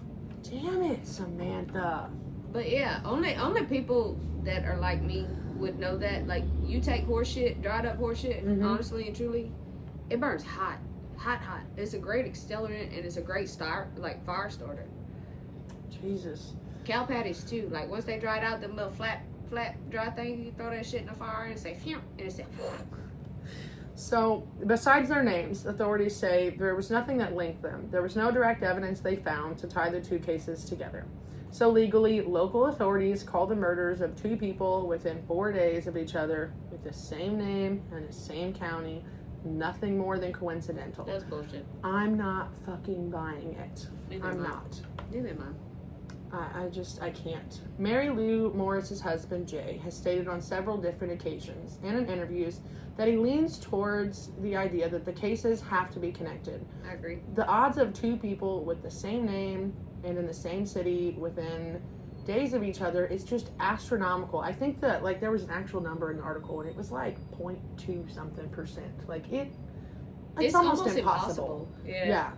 Damn it, Samantha. But yeah, only people that are like me would know that. Like, you take horse shit, dried up horse shit, honestly and truly, it burns hot. Hot. It's a great accelerant and it's a great fire starter. Jesus. Cow patties too. Like, once they dried out, the little flat dry thing, you throw that shit in the fire and say phew, and it said. So, besides their names, authorities say there was nothing that linked them. There was no direct evidence they found to tie the two cases together. So legally, local authorities called the murders of two people within 4 days of each other with the same name and the same county. Nothing more than coincidental. That's bullshit. I'm not fucking buying it. Neither I'm am I. not. Neither am I. I can't. Mary Lou Morris's husband, Jay, has stated on several different occasions and in interviews that he leans towards the idea that the cases have to be connected. I agree. The odds of two people with the same name and in the same city within days of each other is just astronomical. I think that, like, there was an actual number in the article, and it was like 0.2 something percent. Like, it's almost impossible. Yeah.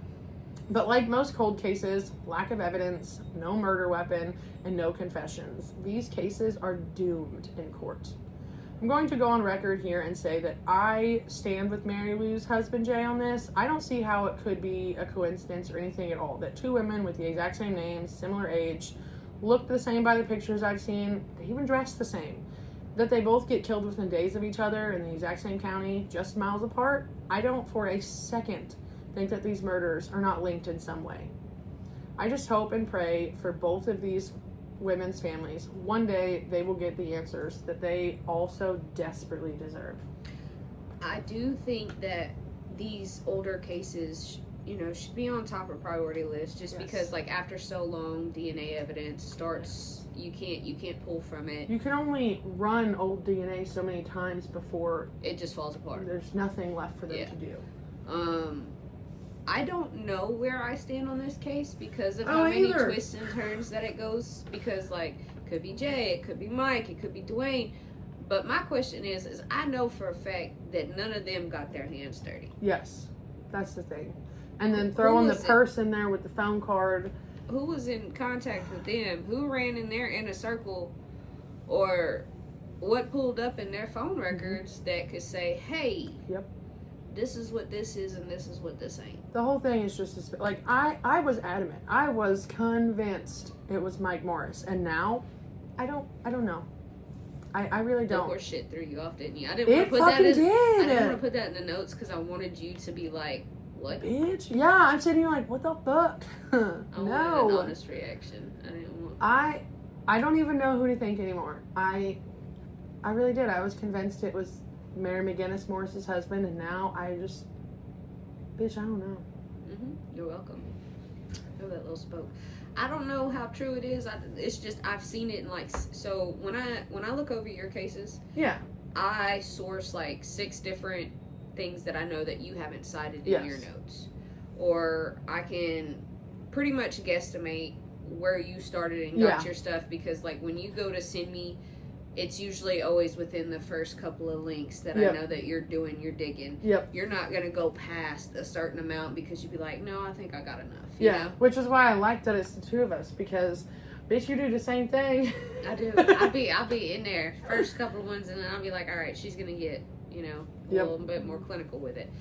But like most cold cases, lack of evidence, no murder weapon, and no confessions. These cases are doomed in court. I'm going to go on record here and say that I stand with Mary Lou's husband, Jay, on this. I don't see how it could be a coincidence or anything at all that two women with the exact same names, similar age, look the same by the pictures I've seen, they even dress the same, that they both get killed within days of each other in the exact same county, just miles apart. I don't for a second think that these murders are not linked in some way. I just hope and pray for both of these women's families. One day they will get the answers that they also desperately deserve. I do think that these older cases, should be on top of priority list just because, like, after so long, DNA evidence starts, you can't pull from it. You can only run old DNA so many times before it just falls apart. There's nothing left for them to do. I don't know where I stand on this case because of how many twists and turns that it goes. Because, like, it could be Jay, it could be Mike, it could be Dwayne. But my question is I know for a fact that none of them got their hands dirty. Yes, that's the thing. And then throwing the purse in there with the phone card. Who was in contact with them? Who ran in their inner circle? Or what pulled up in their phone records that could say, hey, this is what this is and this is what this ain't. The whole thing is just, like, I was adamant. I was convinced it was Mike Morris. And now, I don't know. I really don't. The horse shit threw you off, didn't you? I didn't want to put that in. I didn't want to put that in the notes because I wanted you to be like, what? Bitch. Yeah, I'm sitting here like, what the fuck? I wanted an honest reaction. I didn't want. I don't even know who to think anymore. I really did. I was convinced it was Mary McGinnis Morris's husband, and now I just, bitch, I don't know. You're welcome. Oh, that little spoke. I don't know how true it is. It's just I've seen it in, like, so when I look over your cases, I source like 6 different things that I know that you haven't cited in your notes, or I can pretty much guesstimate where you started and got your stuff, because, like, when you go to send me, it's usually always within the first couple of links that I know that you're doing your digging. You're not going to go past a certain amount because you'd be like, no, I think I got enough. You know? Which is why I like that it's the two of us, because, bitch, you do the same thing. I do. I'll be in there first couple of ones, and then I'll be like, all right, she's going to get, a little bit more clinical with it.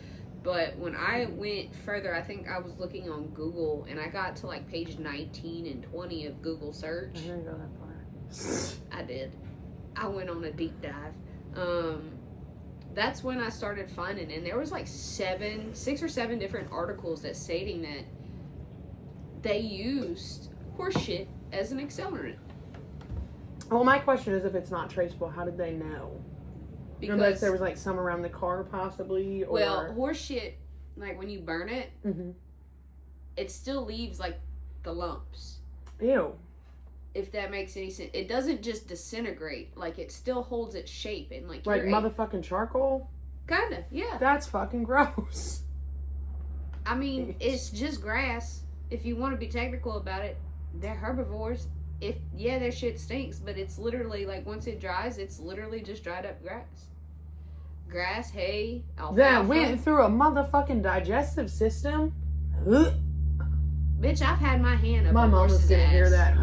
But when I went further, I think I was looking on Google, and I got to, like, page 19 and 20 of Google search. I didn't go that far. I did. I went on a deep dive. That's when I started finding, and there was like 6 or 7 different articles that stating that they used horse shit as an accelerant. Well, my question is, if it's not traceable, how did they know? Because there was, like, some around the car, possibly, or... Well, horse shit, like, when you burn it, it still leaves, like, the lumps. Ew. If that makes any sense. It doesn't just disintegrate. Like, it still holds its shape. And, like motherfucking charcoal? Kinda, yeah. That's fucking gross. I mean, it's just grass. If you want to be technical about it, they're herbivores. Their shit stinks, but it's literally, like, once it dries, it's literally just dried up grass. Grass, hay, alfalfa. That went through a motherfucking digestive system. Bitch, I've had my hand up my a horse's ass. My mom's gonna hear that.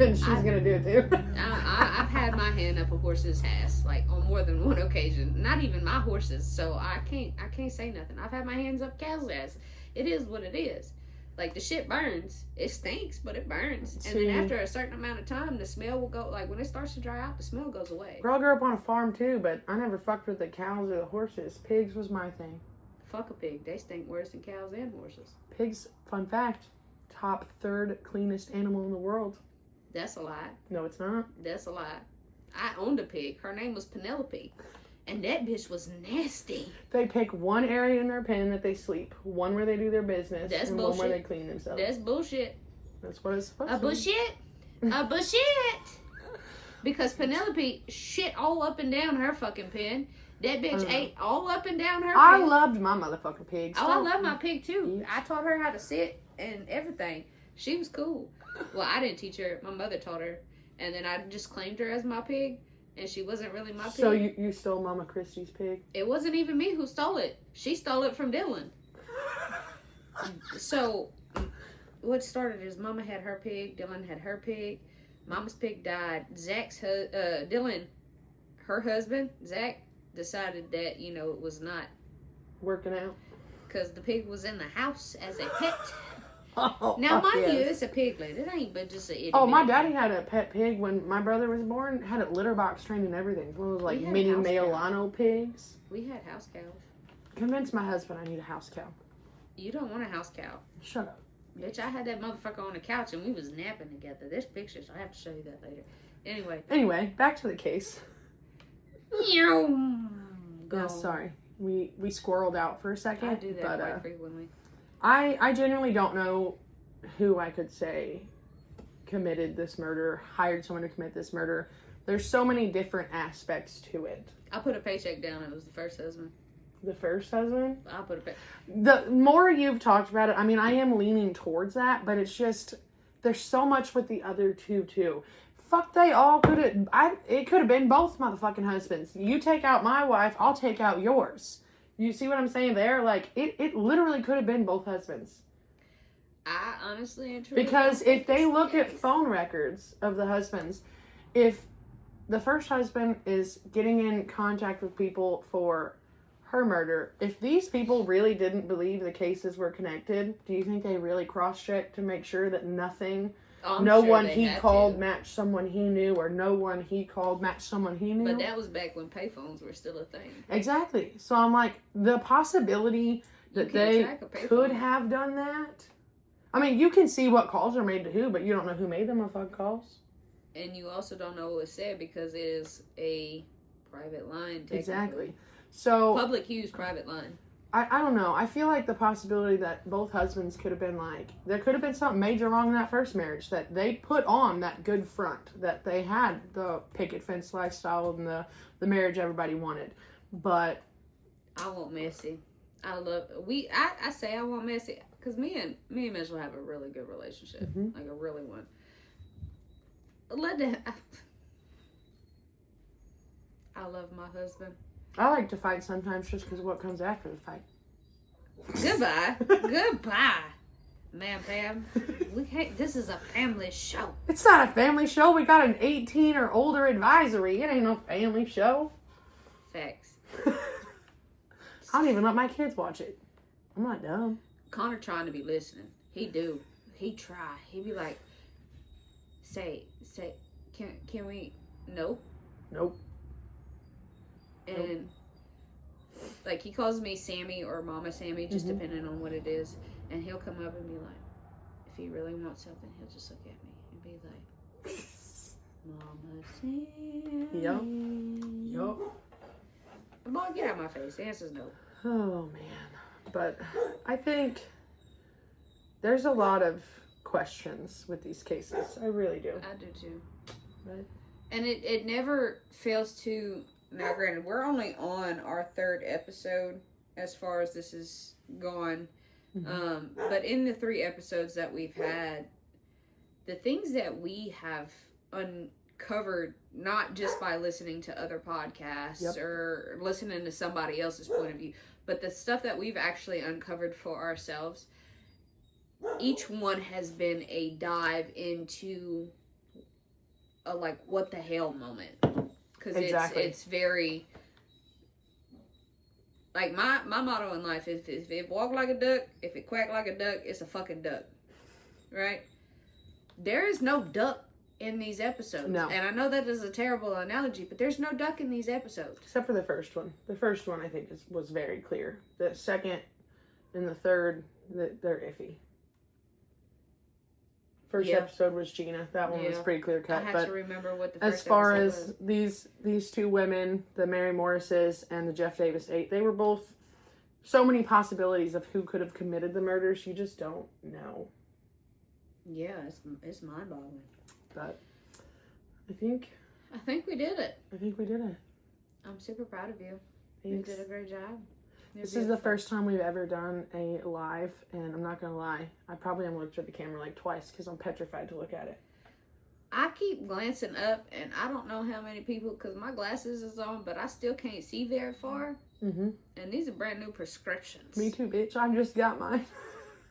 And she's gonna do it too. I've had my hand up a horse's ass, like, on more than one occasion. Not even my horses, so I can't say nothing. I've had my hands up cow's ass. It is what it is. Like, the shit burns. It stinks, but it burns. And then after a certain amount of time, the smell will go, like, when it starts to dry out, the smell goes away. Girl, I grew up on a farm too, but I never fucked with the cows or the horses. Pigs was my thing. Fuck a pig. They stink worse than cows and horses. Pigs, fun fact, top 3rd cleanest animal in the world. That's a lie. No, it's not. That's a lie. I owned a pig. Her name was Penelope. And that bitch was nasty. They pick one area in their pen that they sleep, one where they do their business, and one where they clean themselves. That's bullshit. That's what it's supposed A to be. bullshit. A bullshit. Because Penelope shit all up and down her fucking pen. That bitch ate all up and down her I pen. loved my motherfucking pig. Oh, I love my pig too. I taught her how to sit and everything. She was cool. Well, I didn't teach her. My mother taught her. And then I just claimed her as my pig. And she wasn't really my pig. So you stole Mama Christie's pig? It wasn't even me who stole it. She stole it from Dylan. So, what started is Mama had her pig. Dylan had her pig. Mama's pig died. Dylan, her husband, Zach, decided that, you know, it was not Working out? because the pig was in the house as a pet. Oh, Now, mind yes. you, it's a piglet. It ain't but just a itty Oh, my bitty. daddy had a pet pig when my brother was born. Had a litter box trained and everything. One of those like We had mini house cow. Milano pigs. We had house cows. Convinced my husband I need a house cow. You don't want a house cow. Shut up. Bitch, I had that motherfucker on the couch and we was napping together. There's pictures. I have to show you that later. Anyway, back to the case. Go. Yeah, sorry. We squirreled out for a second. I do that but, quite frequently. I genuinely don't know who I could say committed this murder, hired someone to commit this murder. There's so many different aspects to it. I put a paycheck down. It was the first husband. The first husband? I put a pay. The more you've talked about it, I mean, I am leaning towards that, but it's just, there's so much with the other two, too. Fuck, they all could have, it could have been both motherfucking husbands. You take out my wife, I'll take out yours. You see what I'm saying there? Like, it literally could have been both husbands. I honestly and truly Because don't think if they it's look the at case. phone records of the husbands, if the first husband is getting in contact with people for her murder, if these people really didn't believe the cases were connected, do you think they really cross-checked to make sure that nothing, I'm no sure one they he had called to. matched someone he knew, or no one he called matched someone he knew? But that was back when payphones were still a thing. Exactly. So I'm like, the possibility that You can't they track a payphone. could have done that. I mean, you can see what calls are made to who, but you don't know who made them motherfucking calls. And you also don't know what was said because it is a private line. Technically. Exactly. So Public use private line. I don't know. I feel like the possibility that both husbands could have been like, there could have been something major wrong in that first marriage, that they put on that good front, that they had the picket fence lifestyle and the marriage everybody wanted. But I want Messy. I say I want Messy because me and Mitchell have a really good relationship, like a really one. I love my husband. I like to fight sometimes just because of what comes after the fight. Goodbye. Goodbye. Man, Pam. We can't. This is a family show. It's not a family show. We got an 18 or older advisory. It ain't no family show. Facts. I don't even let my kids watch it. I'm not dumb. Connor trying to be listening. He do. He try. He be like, say, can we? Nope. Nope. And like he calls me Sammy or Mama Sammy, just depending on what it is. And he'll come up and be like, if he really wants something, he'll just look at me and be like, Mama Sammy. Yup. Boy, get out of my face. The answer's no. Oh, man. But I think there's a lot of questions with these cases. I really do. I do too. But And it never fails to. Now, granted, we're only on our third episode as far as this is gone. But in the 3 episodes that we've had, the things that we have uncovered, not just by listening to other podcasts or listening to somebody else's point of view, but the stuff that we've actually uncovered for ourselves, each one has been a dive into a, like, what the hell moment. Because it's very, like, my motto in life is if it walk like a duck, if it quack like a duck, it's a fucking duck. Right? There is no duck in these episodes. No. And I know that is a terrible analogy, but there's no duck in these episodes. except for the first one. The first one, I think, was very clear. The second and the third, they're iffy. First episode was Gina. That one was pretty clear cut. I had but to remember what the first as far episode as was. these 2 women, the Mary Morrises and the Jeff Davis 8, they were both so many possibilities of who could have committed the murders. You just don't know. Yeah, it's mind-boggling. But I think we did it. I think we did it. I'm super proud of you. Thanks. You did a great job. This is the first time we've ever done a live, and I'm not gonna lie, I probably am looked at the camera like twice because I'm petrified to look at it. I keep glancing up, and I don't know how many people, because my glasses is on, but I still can't see very far. Mm-hmm. And these are brand new prescriptions. Me too, bitch. I just got mine.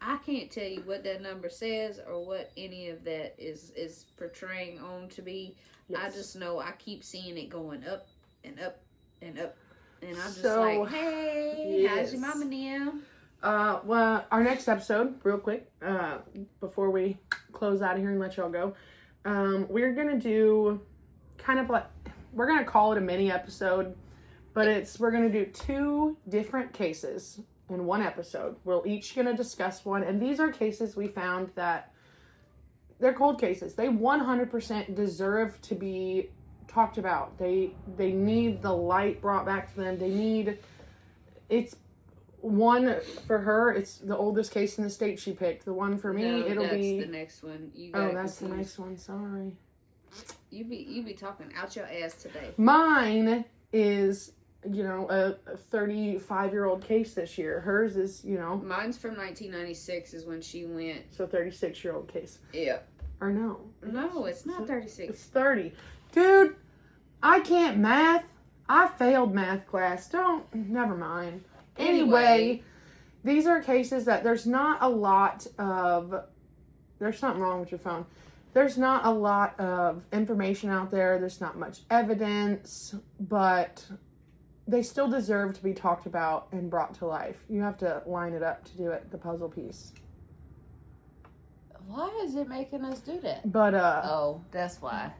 I can't tell you what that number says or what any of that is portraying on to be. Yes. I just know I keep seeing it going up and up and up. And I'm just like, hey, yes. How's your mama now? Well, our next episode, real quick, before we close out of here and let y'all go, we're going to do kind of like, we're going to call it a mini episode, but we're going to do 2 different cases in one episode. We're each going to discuss one, and these are cases we found that they're cold cases. They 100% deserve to be talked about. They need the light brought back to them. It's one for her. It's the oldest case in the state she picked. The one for me, it'll be the next one. That's the next one. Sorry. You be talking out your ass today. Mine is, a 35-year-old case this year. Hers is, Mine's from 1996 is when she went. So 36-year-old case. Yeah. Or no. No, it's not 36. It's 30. Dude, I can't math. I failed math class. Never mind. Anyway, these are cases that there's not a lot of, there's something wrong with your phone. There's not a lot of information out there. There's not much evidence, but they still deserve to be talked about and brought to life. You have to line it up to do it, the puzzle piece. Why is it making us do that? But, oh, that's why.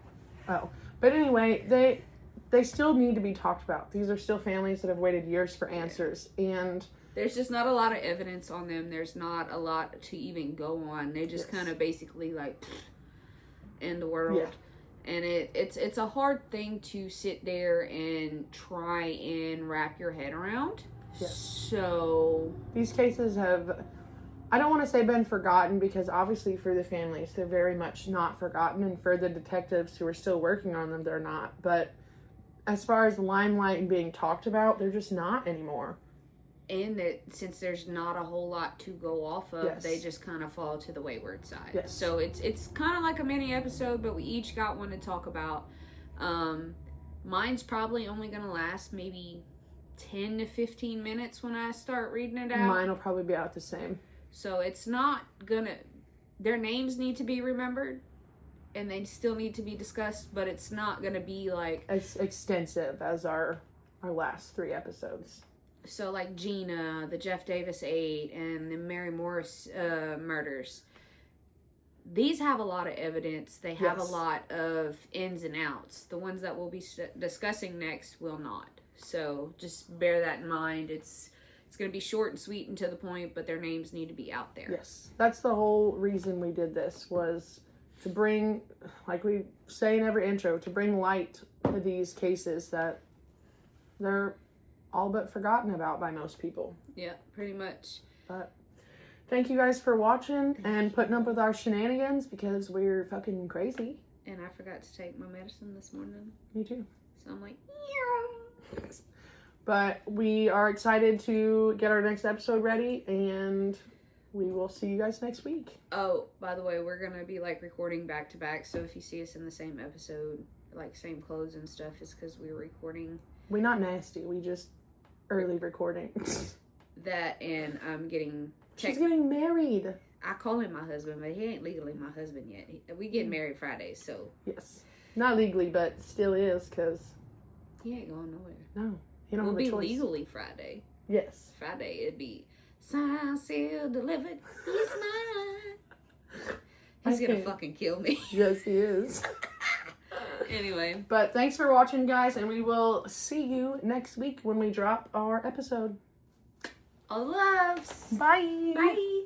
Oh. But anyway, they still need to be talked about. These are still families that have waited years for answers, and there's just not a lot of evidence on them. There's not a lot to even go on. They just kind of basically like end the world. Yeah. And it's a hard thing to sit there and try and wrap your head around. Yeah. So these cases have, I don't want to say been forgotten, because obviously for the families, they're very much not forgotten. And for the detectives who are still working on them, they're not. But as far as limelight and being talked about, they're just not anymore. And that since there's not a whole lot to go off of, yes. they just kind of fall to the wayward side. Yes. So it's kind of like a mini episode, but we each got one to talk about. Mine's probably only going to last maybe 10 to 15 minutes when I start reading it out. Mine will probably be out the same. So it's not gonna, their names need to be remembered and they still need to be discussed, but it's not gonna be like as extensive as our last 3 episodes. So like Gina, the Jeff Davis 8, and the Mary Morris murders. These have a lot of evidence. They have yes. a lot of ins and outs. The ones that we'll be discussing next will not. So just bear that in mind. It's going to be short and sweet and to the point, but their names need to be out there. Yes. That's the whole reason we did this, was to bring, like we say in every intro, to bring light to these cases that they're all but forgotten about by most people. Yeah, pretty much. But thank you guys for watching and putting up with our shenanigans, because we're fucking crazy. And I forgot to take my medicine this morning. Me too. So I'm like, yeah. But we are excited to get our next episode ready, and we will see you guys next week. Oh, by the way, we're going to be like recording back to back. So if you see us in the same episode, like same clothes and stuff, it's because we were recording. We're not nasty. We just early recording. That, and I'm getting... She's getting married. I call him my husband, but he ain't legally my husband yet. We get married Fridays, so... Yes. Not legally, but still is, because... He ain't going nowhere. No. He don't have a choice. We'll be legally Friday. Yes. Friday, it'd be... Signed, sealed, delivered. He's mine. He's gonna fucking kill me. Yes, he is. Anyway. But thanks for watching, guys, and we will see you next week when we drop our episode. All the loves. Bye. Bye.